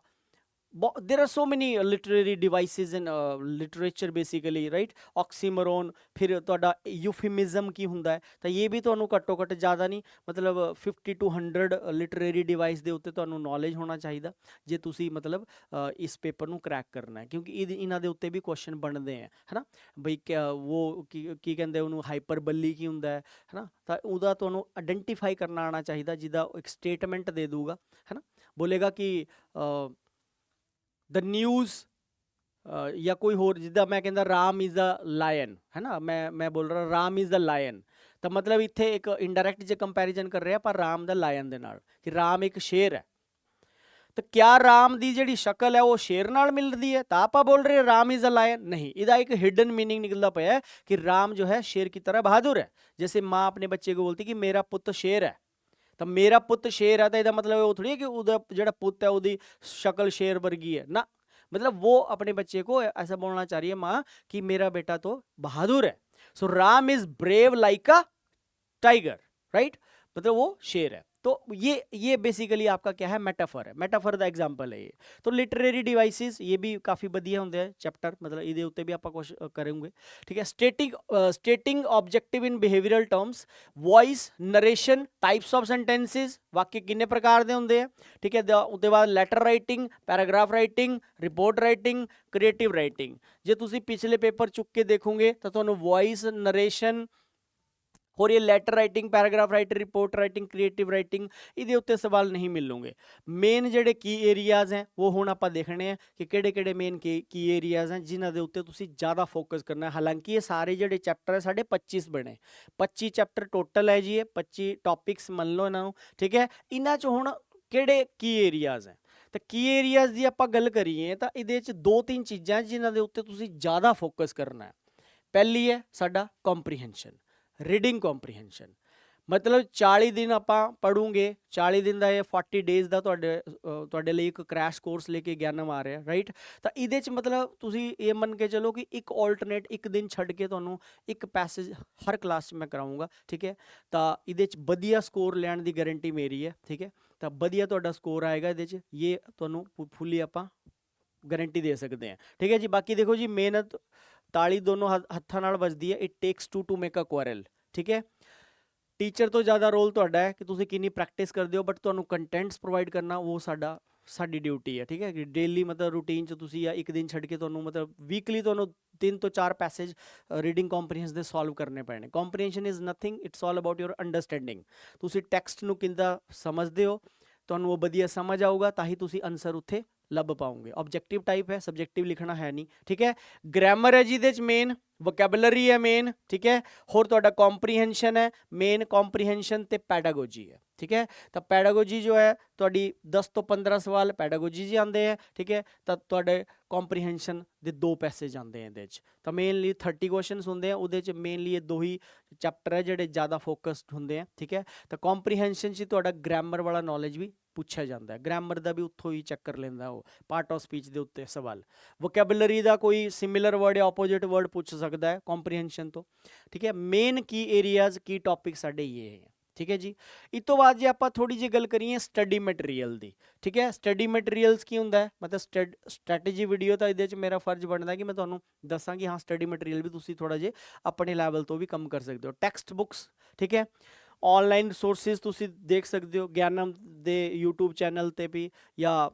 there are so many literary devices in literature basically, right। Oxymoron, फिर तुहाडा यूफिमिज्म की हुंदा है, तो ये भी तुहानूं घट्टो घट्ट ज़्यादा नहीं मतलब 50 to 100 लिटरेरी डिवाइस दे उत्ते तुहानूं नॉलेज होना चाहिए जे तुसी मतलब इस पेपर नूं क्रैक करना है, क्योंकि इन्हां दे उत्ते भी क्वेश्चन बनते हैं, है ना। बई क्या वो की कहंदे उहनूं हाइपरबली की हुंदा है ना, तो उहदा तुहानूं आइडेंटिफाई करना आना चाहिए जिहदा एक स्टेटमेंट दे दूगा, है ना। बोलेगा कि द न्यूज़ या कोई होर जिद्दां मैं कहंदा राम इज़ अ लायन, है ना, मैं बोल रहा राम इज़ द लायन, तो मतलब इत्थे एक इंडायरैक्ट जे कंपैरिजन कर रहे हैं पर राम द लायन दे नाल कि राम एक शेर है, तो क्या राम दी जिहड़ी शक्ल है वो शेर नाल मिलदी है, तो आपां बोल रहे राम इज़ अ लायन नहीं, इहदा एक हिडन मीनिंग निकलदा पिया है कि राम जो है शेर की तरह बहादुर है। जैसे माँ अपने बच्चे को बोलती कि मेरा पुत्र शेर है, तो मेरा पुत्र शेर है तो इसका मतलब वो थोड़ी है कि उहदा जिहड़ा पुत्र है उहदी शक्ल शेर वर्गी है ना, मतलब वो अपने बच्चे को ऐसा बोलना चाह रही है माँ कि मेरा बेटा तो बहादुर है। So Ram is brave like a tiger, right, मतलब वो शेर है। तो ये बेसिकली आपका क्या है, मेटाफर है, मेटाफर दा एग्जांपल है ये। तो लिटरेरी डिवाइसेस ये भी काफ़ी बढ़िया होंगे चैप्टर, मतलब ये उत्ते भी आप कुछ करेंगे, ठीक है। स्टेटिंग objective in behavioural terms, voice, narration, types of sentences, वाक्य किन्ने प्रकार के होंगे हैं, ठीक है। उसके बाद letter writing, paragraph writing, report writing, creative writing. जे तुसी पिछले पेपर चुक के देखोगे तो तुहानूं वॉइस, नरेशन और ये letter writing, paragraph writing, report writing, creative writing इहदे उत्ते सवाल नहीं मिलोगे। मेन जिहड़े की एरियाज हैं वो हुण आपां देखने हैं कि किहड़े मेन की एरियाज हैं जिन्हां दे उत्ते तुसीं ज़्यादा फोकस करना है। हालांकि ये सारे जिहड़े चैप्टर है साढ़े 25 बने, 25 चैप्टर टोटल है जी, ये 25 टॉपिक्स मन लो इन्हां नूं, ठीक है। इन्हां च हुण किहड़े की एरियाज हैं, तो की एरियाज की आपां गल करिए तो इहदे च 2-3 चीज़ां जिन्हां दे उत्ते तुसीं ज़्यादा फोकस करना है। पहली है साडा कॉम्प्रीहेंशन, रीडिंग कॉम्प्रीहेंशन, मतलब 40 दिन आपां पढ़ूंगे, 40 दिन का ये 40 डेज़ का तुहाडे लई एक क्रैश कोर्स लेके ज्ञानम आ रहा है, राइट। तो इहदे च मतलब तुसीं ये मन के चलो कि एक ऑल्टरनेट एक दिन छड्ड के तुहानूं एक पैसेज हर क्लास में कराऊंगा, ठीक है। तो इहदे च वधिया स्कोर लैण दी गारंटी मेरी है, ठीक है। तो वधिया तुहाडा स्कोर आएगा इहदे च, ये तुहानूं फुली आपां गारंटी दे सकते हैं, ठीक है जी। बाकी देखो जी, मेहनत ताली दोनों हत्थां नाल वजदी है, it takes to make a quarrel, ठीक है। टीचर तो ज़्यादा रोल तुहाडा है कि तुसीं किन्नी प्रैक्टिस करदे हो, बट तुहानूं कंटेंट्स प्रोवाइड करना वो साडी ड्यूटी है, ठीक है। कि डेली मतलब रूटीन च तुसीं या एक दिन छड्ड के तुहानूं मतलब वीकली तुहानूं 3 to 4 पैसेज रीडिंग कॉम्प्रीहेंशन दे सॉल्व करने पैणे। Comprehension is nothing, it's all about your understanding. तुसीं टैक्सट नूं किंदा समझदे हो, तुहानूं वो वधिया समझ आऊगा तां ही तुसीं आंसर उत्थे लभ पाओगे। ऑब्जेक्टिव टाइप है, सब्जेक्टिव लिखना है नहीं, ठीक है। ग्रामर है जिहदे च मेन, वोकैबुलरी है मेन, ठीक है। होर तुहाडा कॉम्प्रीहेंशन है मेन, कॉम्प्रीहेंशन ते पैडागोजी है, ठीक है। तो ਪੈਡਾਗੋਜੀ जो है ਤੁਹਾਡੀ 10 ਤੋਂ 15 ਸਵਾਲ ਪੈਡਾਗੋਜੀ ਜੀ ਆਉਂਦੇ ਹੈ, ਠੀਕ ਹੈ। ਤਾਂ ਤੁਹਾਡੇ ਕੰਪਰੀਹੈਂਸ਼ਨ ਦੇ 2 ਪੈਸੇ ਜਾਂਦੇ ਇਹਦੇ 'ਚ। ਤਾਂ ਮੇਨਲੀ 30 ਕੁਐਸਚਨਸ ਹੁੰਦੇ ਆ, ਉਹਦੇ 'ਚ ਮੇਨਲੀ ਇਹ 2 ਹੀ ਚੈਪਟਰ ਹੈ ਜਿਹੜੇ ਜ਼ਿਆਦਾ ਫੋਕਸਡ ਹੁੰਦੇ ਆ, ਠੀਕ ਹੈ। ਤਾਂ ਕੰਪਰੀਹੈਂਸ਼ਨ 'ਚ ਤੁਹਾਡਾ ਗ੍ਰਾਮਰ ਵਾਲਾ ਨੌਲੇਜ ਵੀ ਪੁੱਛਿਆ ਜਾਂਦਾ ਹੈ, ਗ੍ਰਾਮਰ ਦਾ ਵੀ ਉੱਥੋਂ ਹੀ ਚੈੱਕ ਕਰ ਲੈਂਦਾ ਉਹ ਪਾਰਟ ਆਫ ਸਪੀਚ ਦੇ ਉੱਤੇ ਸਵਾਲ। ਵੋਕੈਬਲਰੀ ਦਾ ਕੋਈ ਸਿਮਿਲਰ ਵਰਡ ਜਾਂ ਆਪੋਜਿਟ ਵਰਡ ਪੁੱਛ ਸਕਦਾ ਹੈ ਕੰਪਰੀਹੈਂਸ਼ਨ ਤੋਂ, ਠੀਕ ਹੈ। ਮੇਨ ਕੀ ਏਰੀਆਜ਼ ਕੀ ਟੌਪਿਕ ਸਾਡੇ ਇਹ ਹੈ, ठीक है जी। इस तो बाद जे आप थोड़ी जी गल करिए स्टडी मटेरियल दी, ठीक है। स्टडी मटेरियल्स की होंदा है, मतलब स्ट्रैटेजी वीडियो तो ये मेरा फर्ज बनता है कि मैं तुहानूं दसां कि हाँ स्टडी मटेरियल भी तुसीं थोड़ा जे अपने लैवल तो भी कम कर सकते हो। टैक्सट बुक्स, ठीक है। ऑनलाइन रिसोर्सिस तुसीं देख सकते हो, ज्ञानम दे यूट्यूब चैनल ते भी, या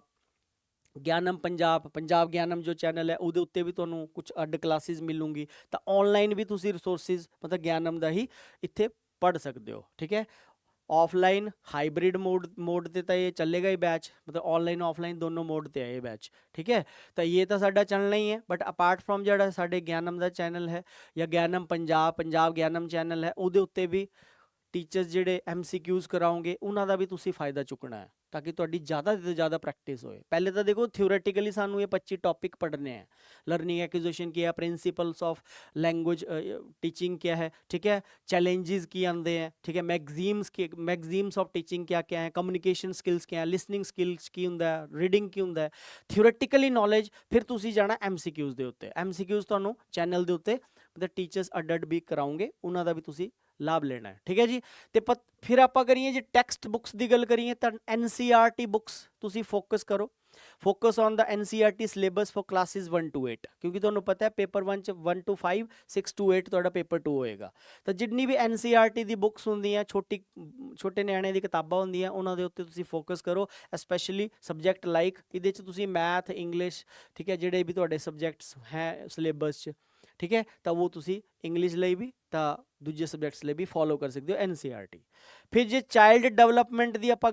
ज्ञानम पंजाब ज्ञानम जो चैनल है ਉਹਦੇ ਉੱਤੇ भी ਤੁਹਾਨੂੰ ਕੁਝ ਅੱਡ ਕਲਾਸਿਸ ਮਿਲੂਗੀ। ਤਾਂ ਆਨਲਾਈਨ ਵੀ ਤੁਸੀਂ ਰਿਸੋਰਸਿਸ ਮਤਲਬ ਗਿਆਨਮ ਦਾ ਹੀ ਇੱਥੇ पढ़ सकते हो, ठीक है। ऑफलाइन हाइब्रिड मोड ते तो ये चलेगा ही बैच, मतलब ऑनलाइन ऑफलाइन दोनों मोड ते है ये बैच, ठीक है। तो ये तो साडा चलना ही है, बट अपार्ट फ्रॉम जो साडे ज्ञानम का चैनल है या ज्ञानम पंजाब ज्ञानम चैनल है ਉਹਦੇ ਉੱਤੇ भी टीचर्स ਜਿਹੜੇ MCQs कराओगे ਉਹਨਾਂ ਦਾ ਵੀ ਤੁਸੀਂ ਫਾਇਦਾ ਚੁੱਕਣਾ ਹੈ ਤਾਂ ਕਿ ਤੁਹਾਡੀ ਜ਼ਿਆਦਾ ਤੋਂ ਜ਼ਿਆਦਾ ਪ੍ਰੈਕਟਿਸ ਹੋਏ। ਪਹਿਲੇ ਤਾਂ ਦੇਖੋ ਥਿਓਰੈਟਿਕਲੀ ਸਾਨੂੰ ਇਹ 25 ਟੌਪਿਕ ਪੜ੍ਹਨੇ ਹੈ। लर्निंग एक्विजिशन क्या है, प्रिंसिपल्स ऑफ लैंग्वेज टीचिंग क्या है, ठीक है। चैलेंजेस की आते हैं, ठीक है। मैगजीम्स ऑफ टीचिंग क्या क्या है, कम्युनिकेशन स्किल्स क्या है, लिसनिंग स्किल्स की होंदा है, रीडिंग की होंदा है, थियोरैटिकली नॉलेज। फिर तुसी जाना MCQs ਦੇ ਉੱਤੇ। MCQs ਤੁਹਾਨੂੰ ਚੈਨਲ ਦੇ ਉੱਤੇ मतलब टीचर्स ਅੱਡ ਵੀ ਕਰਾਉਂਗੇ, ਉਹਨਾਂ ਦਾ ਵੀ ਤੁਸੀਂ ਲਾਭ ਲੈਣਾ ਹੈ, ਠੀਕ ਹੈ ਜੀ। ਤੇ ਫਿਰ ਆਪਾਂ ਕਰੀਏ ਜੇ ਟੈਕਸਟ ਬੁੱਕਸ ਦੀ ਗੱਲ ਕਰੀਏ ਤਾਂ NCERT ਬੁੱਕਸ ਤੁਸੀਂ ਫੋਕਸ ਕਰੋ। Focus on the NCERT syllabus for classes 1 to 8, ਕਿਉਂਕਿ ਤੁਹਾਨੂੰ ਪਤਾ ਹੈ ਪੇਪਰ 1 ਚ 1 to 5, 6 to 8 ਤੁਹਾਡਾ ਪੇਪਰ 2 ਹੋਏਗਾ। ਤਾਂ ਜਿੰਨੀ ਵੀ NCERT ਦੀ ਬੁੱਕਸ ਹੁੰਦੀਆਂ, ਛੋਟੇ ਨਿਆਣੇ ਦੀ ਕਿਤਾਬਾਂ ਹੁੰਦੀਆਂ, ਉਹਨਾਂ ਦੇ ਉੱਤੇ ਤੁਸੀਂ ਫੋਕਸ ਕਰੋ। ਸਪੈਸ਼ਲੀ ਸਬਜੈਕਟ ਲਾਈਕ ਇਹਦੇ 'ਚ ਤੁਸੀਂ ਮੈਥ, ਇੰਗਲਿਸ਼, ਠੀਕ ਹੈ, ਜਿਹੜੇ ਵੀ ਤੁਹਾਡੇ ਸਬਜੈਕਟਸ ਹੈ ਸਿਲੇਬਸ 'ਚ, ठीक है। तो वो तुसी इंग्लिश ਲਈ भी तो दूजे सब्जैक्ट्स ਲਈ भी फॉलो कर सकते हो NCERT। फिर जे चाइल्ड डेवलपमेंट की आप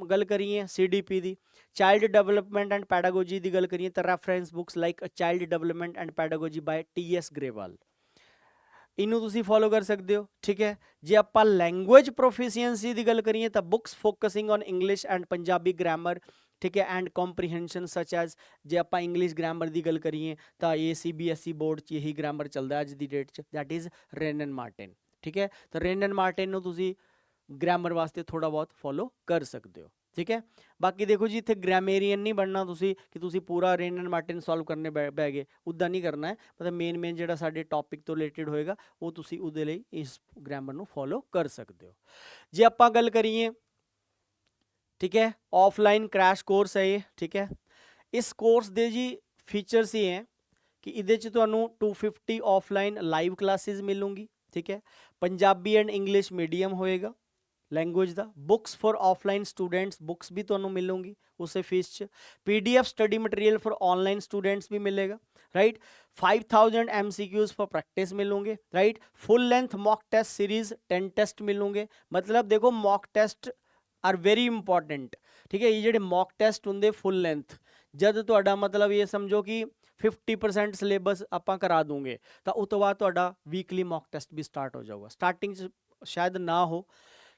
गल करिए CDP की, चाइल्ड डेवलपमेंट एंड पैडागोजी की गल करिए तो reference books like child development and pedagogy by TS Grewal इनू तुसी फॉलो कर सकते हो, ठीक है। जे आप लैंग्वेज प्रोफिशिएंसी की गल करिए तो books focusing on English and Punjabi grammar, ठीक है, एंड कॉम्प्रीहेंशन सच एज जे आप इंग्लिश ग्रामर की गल करिए तो ये CBSE बोर्ड च यही ग्रामर चलता है अज की डेट च, that is rain and Martin, ठीक है। तो रेन एंड मार्टिन नूं तुसी ग्रामर वास्ते थोड़ा बहुत फॉलो कर सकते हो, ठीक है। बाकी देखो जी इत्थे ग्रामेरियन नहीं बनना तुसी कि तुसी पूरा रेन एंड मार्टिन सॉल्व करने बह गए, उदा नहीं करना है। मतलब मेन जिहड़ा साडे टॉपिक तो रिलेटेड होएगा वो तुसी उहदे लई इस ग्रामर नूं फॉलो कर सकते हो। जे आपां गल करिए, ठीक है, ऑफलाइन क्रैश कोर्स है ये, ठीक है। इस कोर्स दे जी फीचर्स ये हैं कि इहदे च तुहानूं 250 ऑफलाइन लाइव क्लासेस मिलूंगी, ठीक है। पंजाबी एंड इंग्लिश मीडियम होएगा लैंग्वेज का। Books for offline students books भी तुहानूं मिलूंगी उसे फीस च। PDF study material for online students भी मिलेगा, राइट। 5000 MCQs फॉर प्रैक्टिस मिलूंगे, right. Full length mock test series 10 test मिलूंगे। मतलब देखो mock test are very important, ठीक है। ये जो मॉक टेस्ट होंगे फुल लेंथ जब तुहाडा मतलब ये समझो कि 50% सिलेबस आप करा दूंगे तो उस तो बाद तुहाडा वीकली मॉक टेस्ट भी स्टार्ट हो जाऊगा। स्टार्टिंग शायद ना हो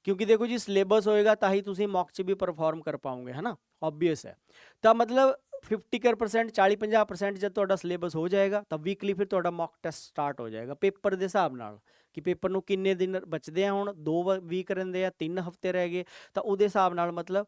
क्योंकि देखो जी सिलेबस होएगा तो ही तुम मॉक च भी परफॉर्म कर पाओगे, है ना, ऑब्वियस है। तो मतलब 50% 40-50% जब तुहाडा सिलेबस हो जाएगा तो वीकली फिर तुहाडा मॉक टेस्ट स्टार्ट हो जाएगा पेपर के हिसाब नाल कि पेपर नूं किन्ने दिन बचते हैं। हुण 2 वीक रहिंदे आ, 3 हफ्ते रह गए तो उहदे हिसाब नाल मतलब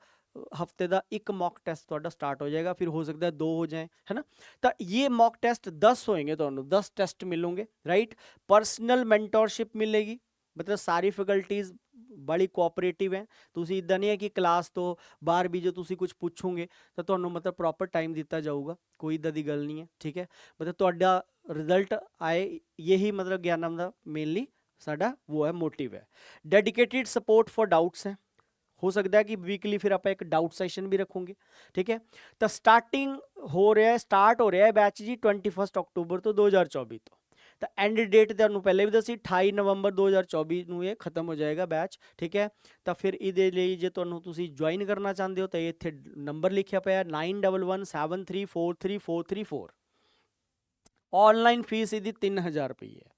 हफ्ते का एक मॉक टेस्ट तुहाडा स्टार्ट हो जाएगा, फिर हो सकता है 2 हो जाए, है ना। तो ये मॉक टेस्ट 10 होएंगे, तुहानूं 10 टेस्ट मिलेंगे, राइट। पर्सनल मैंटोरशिप मिलेगी, मतलब सारी फैकल्टीज़ बड़ी कोऑपरेटिव है। तुसी इदां नहीं है कि क्लास तो बाहर भी जो तुसी कुछ पूछोगे तो तुहानूं मतलब प्रॉपर टाइम दिता जाऊगा, कोई इदां दी गल नहीं है, ठीक है। मतलब तुहाडा रिजल्ट आए यही मतलब ज्ञानम दा मेनली साडा वो है मोटिव है। डेडिकेटेड सपोर्ट फॉर डाउट्स है, हो सकता है कि वीकली फिर आप एक डाउट सेशन भी रखोगे, ठीक है। तो स्टार्ट हो रहा है बैच जी 21 अक्टूबर तो 2024 तो एंड डेट तुहानूं पहले भी दसी 28 नवंबर 2024 नूं ये खत्म हो जाएगा बैच, ठीक है। तो फिर इहदे लई जे तुहानूं तुसीं ज्वाइन करना चाहते हो तो इत्थे नंबर लिखिया पिया 9117343434। ऑनलाइन फीस इहदी 3000 रुपये है,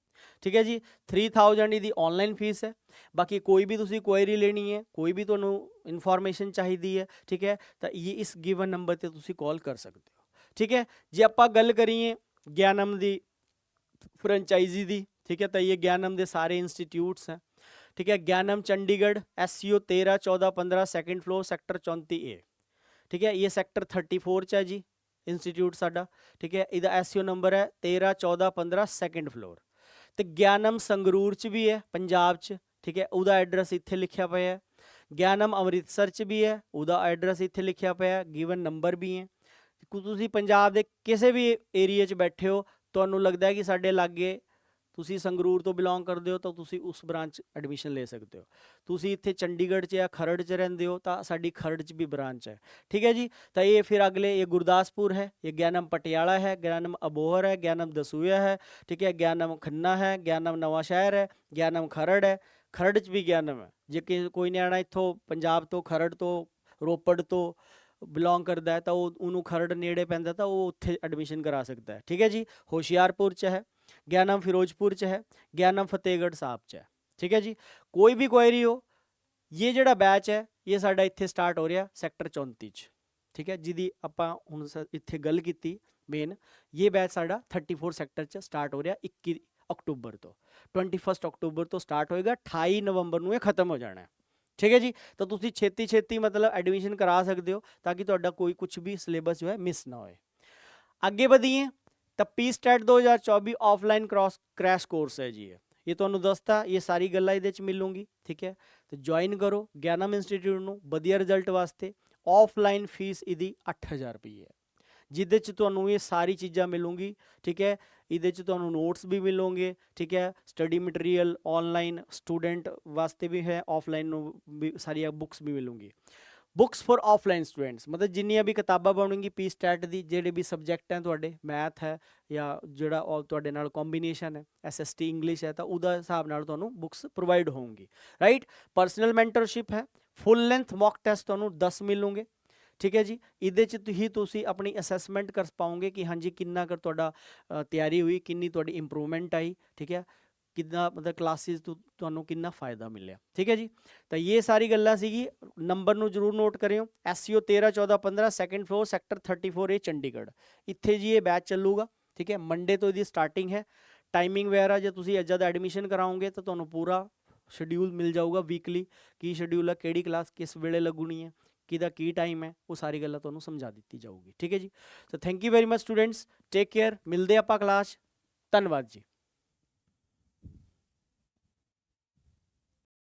ठीक है जी। 3000 ਇਹਦੀ ਆਨਲਾਈਨ ਫੀਸ ਹੈ। ਬਾਕੀ ਕੋਈ ਵੀ ਤੁਸੀਂ ਕੁਐਰੀ ਲੈਣੀ ਹੈ, ਕੋਈ ਵੀ ਤੁਹਾਨੂੰ ਇਨਫੋਰਮੇਸ਼ਨ ਚਾਹੀਦੀ ਹੈ, ਠੀਕ ਹੈ, ਤਾਂ ਇਹ ਇਸ ਗਿਵਨ ਨੰਬਰ ਤੇ ਤੁਸੀਂ ਕਾਲ ਕਰ ਸਕਦੇ ਹੋ, ਠੀਕ ਹੈ। ਜੇ ਆਪਾਂ ਗੱਲ ਕਰੀਏ ਗਿਆਨਮ ਦੀ फ्रेंचाइजी दी, ठीक है, तो ये ज्ञानम के सारे इंस्टीट्यूट्स हैं, ठीक है। ज्ञानम Chandigarh SCO 13 14 15 second floor sector 34A, ठीक है। ये सेक्टर 34 च है जी इंस्टीट्यूट साडा, ठीक है। इहदा SCO नंबर है 13 14 15 सेकंड फ्लोर। तो ज्ञानम संगरूर च भी है पंजाब च, ठीक है, उहदा एड्रैस इत्थे लिखिया पिया है। ज्ञानम अमृतसर च भी है, उहदा एड्रैस इत्थे लिखिया पिया है, गिवन नंबर भी है। तुसीं पंजाब दे किसी भी एरिए च बैठे हो, ਤੁਹਾਨੂੰ ਲੱਗਦਾ ਹੈ ਕਿ ਸਾਡੇ ਲਾਗੇ ਤੁਸੀਂ ਸੰਗਰੂਰ ਤੋਂ ਬਿਲੋਂਗ ਕਰਦੇ ਹੋ, ਤਾਂ ਤੁਸੀਂ ਉਸ ਬ੍ਰਾਂਚ ਐਡਮਿਸ਼ਨ ਲੈ ਸਕਦੇ ਹੋ। ਤੁਸੀਂ ਇੱਥੇ ਚੰਡੀਗੜ੍ਹ 'ਚ ਜਾਂ ਖਰੜ 'ਚ ਰਹਿੰਦੇ ਹੋ, ਤਾਂ ਸਾਡੀ ਖਰੜ 'ਚ ਵੀ ਬ੍ਰਾਂਚ ਹੈ, ठीक है जी। तो ये फिर अगले ये गुरदासपुर है, ये ज्ञानम पटियाला है, ज्ञानम अबोहर है, ज्ञानम दसूया है, ठीक है, ज्ञानम खन्ना है, ज्ञानम नवांशहर है, ज्ञानम खरड़ है, खरड़ 'च भी ज्ञानम है। जे कोई नियाणा इत्थों पंजाब तो खरड़ तो रोपड़ तो ਬਿਲੋਂਗ ਕਰਦਾ ਹੈ, ਤਾਂ ਉਹਨੂੰ ਖਰੜ ਨੇੜੇ ਪੈਂਦਾ, ਤਾਂ ਉਹ ਉੱਥੇ ਐਡਮਿਸ਼ਨ ਕਰਾ ਸਕਦਾ ਹੈ, ਠੀਕ ਹੈ ਜੀ। ਹੋਸ਼ਿਆਰਪੁਰ 'ਚ ਹੈ, ਗਿਆਨਮ ਫਿਰੋਜ਼ਪੁਰ 'ਚ ਹੈ, ਗਿਆਨਮ ਫਤਿਹਗੜ੍ਹ ਸਾਹਿਬ 'ਚ ਹੈ, ਠੀਕ ਹੈ ਜੀ। ਕੋਈ ਵੀ ਕੁਐਰੀ ਹੋ, ਇਹ ਜਿਹੜਾ ਬੈਚ ਹੈ ਇਹ ਸਾਡਾ ਇੱਥੇ ਸਟਾਰਟ ਹੋ ਰਿਹਾ ਸੈਕਟਰ 34 'ਚ, ਠੀਕ ਹੈ, ਜਿਹਦੀ ਆਪਾਂ ਹੁਣ ਇੱਥੇ ਗੱਲ ਕੀਤੀ ਮੇਨ। ਇਹ ਬੈਚ ਸਾਡਾ 34 ਸੈਕਟਰ 'ਚ ਸਟਾਰਟ ਹੋ ਰਿਹਾ 21 ਅਕਤੂਬਰ ਤੋਂ, 21 ਅਕਤੂਬਰ ਤੋਂ ਸਟਾਰਟ ਹੋਏਗਾ, 28 ਨਵੰਬਰ ਨੂੰ ਇਹ ਖਤਮ ਹੋ ਜਾਣਾ, ठीक है जी। तो तुसी छेती छेती मतलब एडमिशन करा सकते हो, ताकि तुहाडा कोई कुछ भी सिलेबस जो है मिस ना होए। अगे बढ़िए, तो PSTET 2024 ऑफलाइन क्रैश कोर्स है जी, ये तुहानू दसता, ये सारी गल्लां इहदे च मिलूंगी, ठीक है। तो ज्वाइन करो ज्ञानम इंस्टीट्यूट नू वधिया रिजल्ट वास्ते। ऑफलाइन फीस इहदी 8000 रुपये है, जिहदे च तुहानू ये सारी चीज़ां मिलूंगी, ठीक है। ਇਹਦੇ 'ਚ ਤੁਹਾਨੂੰ ਨੋਟਸ ਵੀ ਮਿਲੋਗੇ, ਠੀਕ ਹੈ, ਸਟੱਡੀ ਮਟੀਰੀਅਲ ਆਨਲਾਈਨ ਸਟੂਡੈਂਟ ਵਾਸਤੇ ਵੀ ਹੈ, ਆਫਲਾਈਨ ਨੂੰ ਵੀ ਸਾਰੀਆਂ ਬੁੱਕਸ ਵੀ ਮਿਲੂਗੀ। ਬੁੱਕਸ ਫॉर ਆਫਲਾਈਨ ਸਟੂਡੈਂਟਸ मतलब ਜਿੰਨੀਆਂ ਵੀ ਕਿਤਾਬਾਂ ਬਣਨਗੀ PSTET ਦੀ, ਜਿਹੜੇ ਵੀ ਸਬਜੈਕਟ ਹੈ ਤੁਹਾਡੇ, ਮੈਥ ਹੈ ਜਾਂ ਜਿਹੜਾ ਤੁਹਾਡੇ ਨਾਲ ਕੰਬੀਨੇਸ਼ਨ ਹੈ SST ਇੰਗਲਿਸ਼ ਹੈ, ਤਾਂ ਉਹਦਾ ਹਿਸਾਬ ਨਾਲ ਤੁਹਾਨੂੰ ਬੁੱਕਸ ਪ੍ਰੋਵਾਈਡ ਹੋਣਗੀ, ਰਾਈਟ। ਪਰਸਨਲ ਮੈਂਟਰਸ਼ਿਪ ਹੈ, ਫੁੱਲ ਲੈਂਥ ਮੌਕ ਟੈਸਟ ਤੁਹਾਨੂੰ 10 ਮਿਲੂਗੇ, ठीक है जी। ਇਹਦੇ 'ਚ ਹੀ ਤੁਸੀਂ ਆਪਣੀ ਅਸੈਸਮੈਂਟ ਕਰ ਪਾਓਗੇ ਕਿ ਹਾਂਜੀ ਕਿੰਨਾ ਕਰ ਤੁਹਾਡਾ ਤਿਆਰੀ ਹੋਈ, ਕਿੰਨੀ ਤੁਹਾਡੀ ਇੰਪਰੂਵਮੈਂਟ ਆਈ, ਠੀਕ ਹੈ, ਕਿੰਨਾ मतलब ਕਲਾਸਿਸ ਤੋਂ ਤੁਹਾਨੂੰ ਕਿੰਨਾ ਫਾਇਦਾ ਮਿਲਿਆ, ठीक है जी। ਤਾਂ ਇਹ ਸਾਰੀ ਗੱਲਾਂ ਸੀਗੀ, ਨੰਬਰ ਨੂੰ ਜ਼ਰੂਰ ਨੋਟ ਕਰਿਓ। SCO 13 14 15 second floor sector 34A Chandigarh, ਇੱਥੇ ਜੀ ਇਹ ਬੈਚ ਚੱਲੂਗਾ, ਠੀਕ ਹੈ। ਮੰਡੇ ਤੋਂ ਇਹਦੀ ਸਟਾਰਟਿੰਗ ਹੈ। ਟਾਈਮਿੰਗ ਵਗੈਰਾ ਜੇ ਤੁਸੀਂ ਅੱਜ ਦਾ ਐਡਮਿਸ਼ਨ ਕਰਾਓਗੇ ਤਾਂ ਤੁਹਾਨੂੰ ਪੂਰਾ ਸ਼ਡਿਊਲ ਮਿਲ ਜਾਊਗਾ, ਵੀਕਲੀ ਕੀ ਸ਼ਡਿਊਲ ਹੈ, ਕਿਹੜੀ ਕਲਾਸ ਕਿਸ ਵੇਲੇ ਲੱਗਣੀ ਹੈ, किदा की टाइम है, वो सारी गल्लां तुहानूं समझा दी जाऊगी, ठीक है जी। So thank you very much students, take care, मिलते आपां क्लास, धन्यवाद जी।